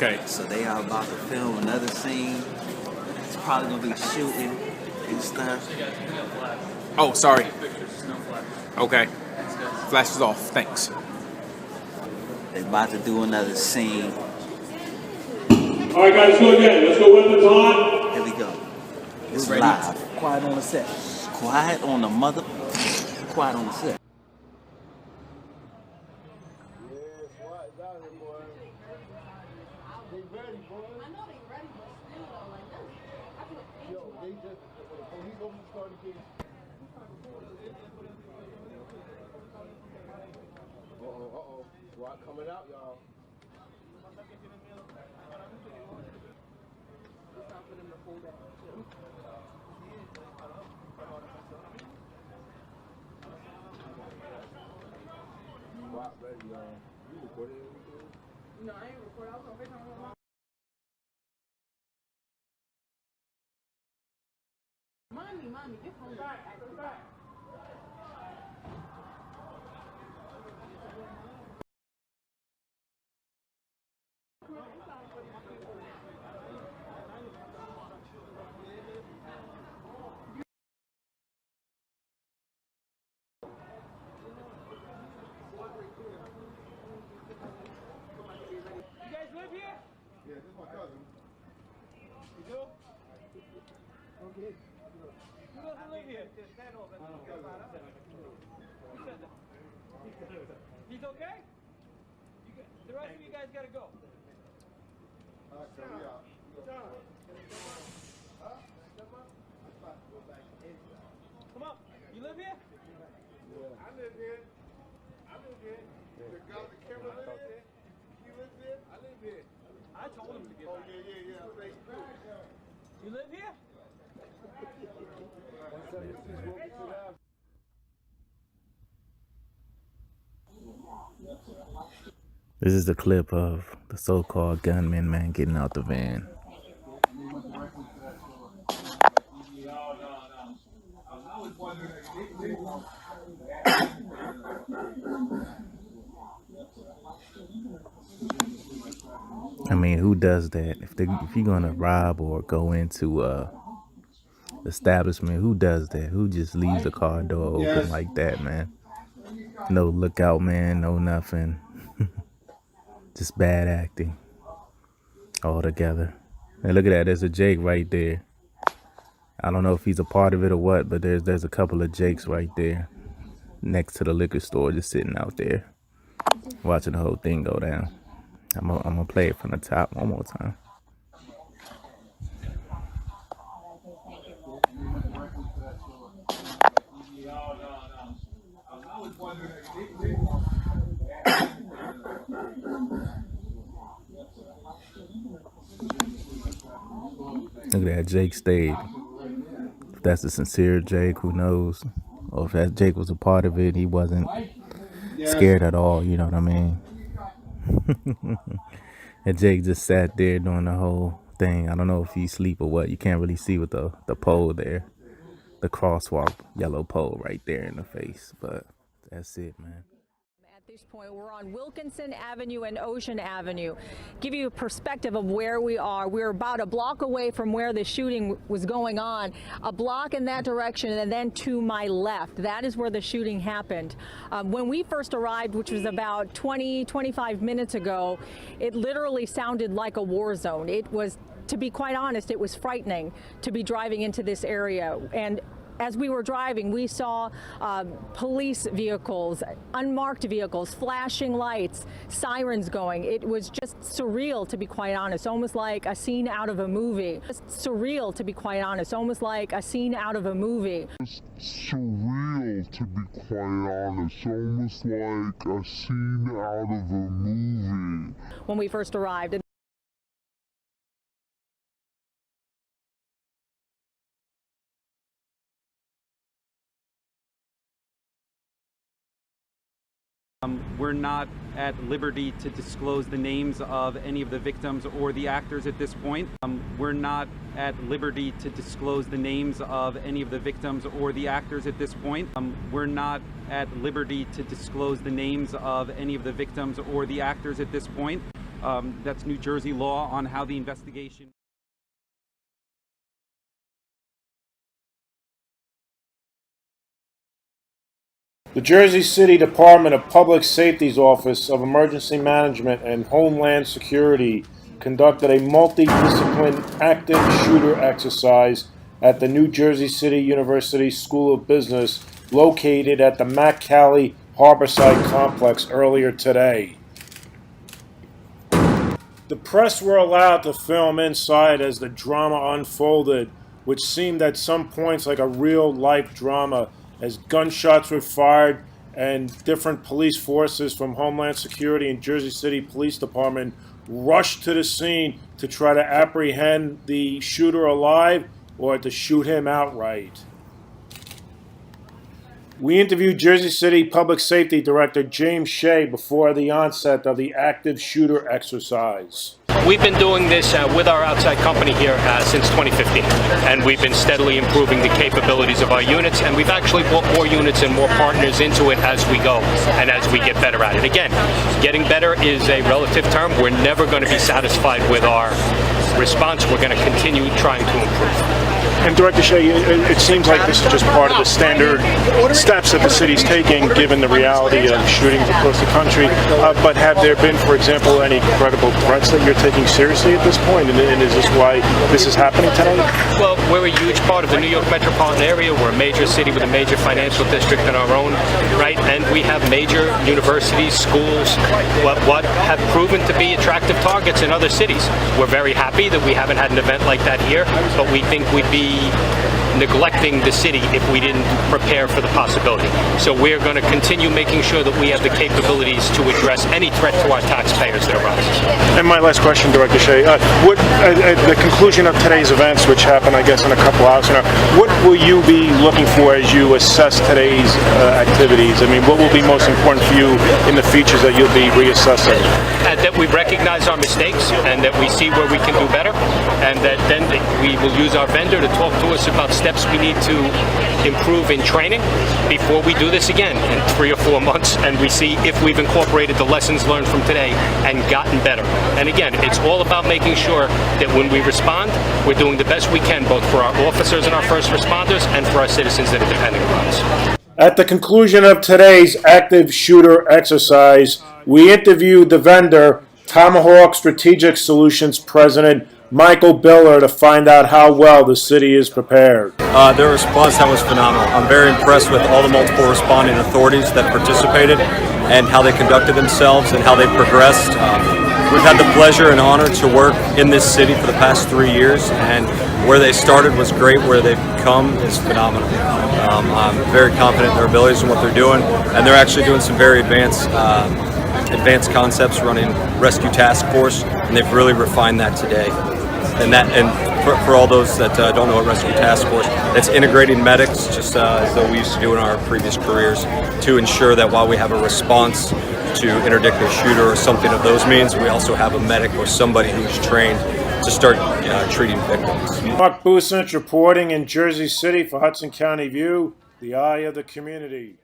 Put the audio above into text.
Okay. So they are about to film another scene. It's probably gonna be shooting and stuff. Oh, sorry. Okay. Flash is off. Thanks. They're about to do another scene. All right, guys, go again. Let's go weapons on. Here we go. It's ready. live. Quiet on the set. Quiet on the mother. Quiet on the set. Uh-oh. SWAT coming out, y'all. SWAT ready, y'all. You recorded everything? No, I ain't recording. I was on FaceTime with my mom. Mommy, get home. Back. Yeah, this is my cousin. You do? Okay. Who doesn't live here? He's okay? The rest of you guys gotta go. Come on. You live here? Yeah. I live here. The camera lives here. He lives here. I live here. I told him to get back. Yeah. You live here? This is a clip of the so-called gunman man getting out the van. I mean, who does that? If you're gonna rob or go into establishment, who does that? Who just leaves the car door open like that, man? No lookout, man. No nothing. Just bad acting altogether. And look at that. There's a Jake right there. I don't know if he's a part of it or what, but there's a couple of Jakes right there next to the liquor store, just sitting out there watching the whole thing go down. I'm gonna play it from the top one more time. Look at that, Jake stayed. If that's a sincere Jake, who knows? Or if that Jake was a part of it, he wasn't scared at all, you know what I mean? And Jake just sat there doing the whole thing. I don't know if he's asleep or what. You can't really see with the pole there. The crosswalk yellow pole right there in the face. But that's it, man. At this point, we're on Wilkinson Avenue and Ocean Avenue. Give you a perspective of where we are. We're about a block away from where the shooting was going on. A block in that direction, and then to my left. That is where the shooting happened. When we first arrived, which was about 25 minutes ago, it literally sounded like a war zone. It was, to be quite honest, it was frightening to be driving into this area. And as we were driving, we saw police vehicles, unmarked vehicles, flashing lights, sirens going. It was just surreal, to be quite honest, almost like a scene out of a movie. Just surreal, to be quite honest, almost like a scene out of a movie. It's surreal, to be quite honest, almost like a scene out of a movie. When we first arrived. We're not at liberty to disclose the names of any of the victims or the actors at this point. We're not at liberty to disclose the names of any of the victims or the actors at this point. We're not at liberty to disclose the names of any of the victims or the actors at this point. That's New Jersey law on how the investigation. The Jersey City Department of Public Safety's Office of Emergency Management and Homeland Security conducted a multidisciplinary active shooter exercise at the New Jersey City University School of Business located at the Mack-Cali Harborside Complex earlier today. The press were allowed to film inside as the drama unfolded, which seemed at some points like a real-life drama as gunshots were fired and different police forces from Homeland Security and Jersey City Police Department rushed to the scene to try to apprehend the shooter alive or to shoot him outright. We interviewed Jersey City Public Safety Director James Shea before the onset of the active shooter exercise. We've been doing this with our outside company here since 2015, and we've been steadily improving the capabilities of our units, and we've actually brought more units and more partners into it as we go and as we get better at it. Again, getting better is a relative term. We're never going to be satisfied with our response. We're going to continue trying to improve. And Director Shea, it seems like this is just part of the standard steps that the city's taking given the reality of shootings across the country. But have there been, for example, any credible threats that you're taking seriously at this point? And is this why this is happening tonight? Well, we're a huge part of the New York metropolitan area. We're a major city with a major financial district in our own right, and we have major universities, schools, what have proven to be attractive targets in other cities. We're very happy that we haven't had an event like that here, but we think we'd be neglecting the city if we didn't prepare for the possibility. So we're going to continue making sure that we have the capabilities to address any threat to our taxpayers that arises. And my last question, Director Shea, at the conclusion of today's events, which happen, I guess, in a couple hours from now, what will you be looking for as you assess today's activities? I mean, what will be most important for you in the features that you'll be reassessing? That we recognize our mistakes and that we see where we can do better, and that then we will use our vendor to talk to us about steps we need to improve in training before we do this again in 3 or 4 months, and we see if we've incorporated the lessons learned from today and gotten better. And again, it's all about making sure that when we respond, we're doing the best we can both for our officers and our first responders and for our citizens that are depending on us. At the conclusion of today's active shooter exercise, we interviewed the vendor, Tomahawk Strategic Solutions President Michael Biller, to find out how well the city is prepared. Their response, that was phenomenal. I'm very impressed with all the multiple responding authorities that participated and how they conducted themselves and how they progressed. We've had the pleasure and honor to work in this city for the past 3 years, and where they started was great. Where they've come is phenomenal. I'm very confident in their abilities and what they're doing, and they're actually doing some very advanced concepts, running rescue task force, and they've really refined that today. And for all those that don't know what rescue task force, it's integrating medics, just as though we used to do in our previous careers, to ensure that while we have a response to interdict a shooter or something of those means, we also have a medic or somebody who's trained to start treating victims. Mark Bucinich reporting in Jersey City for Hudson County View, the eye of the community.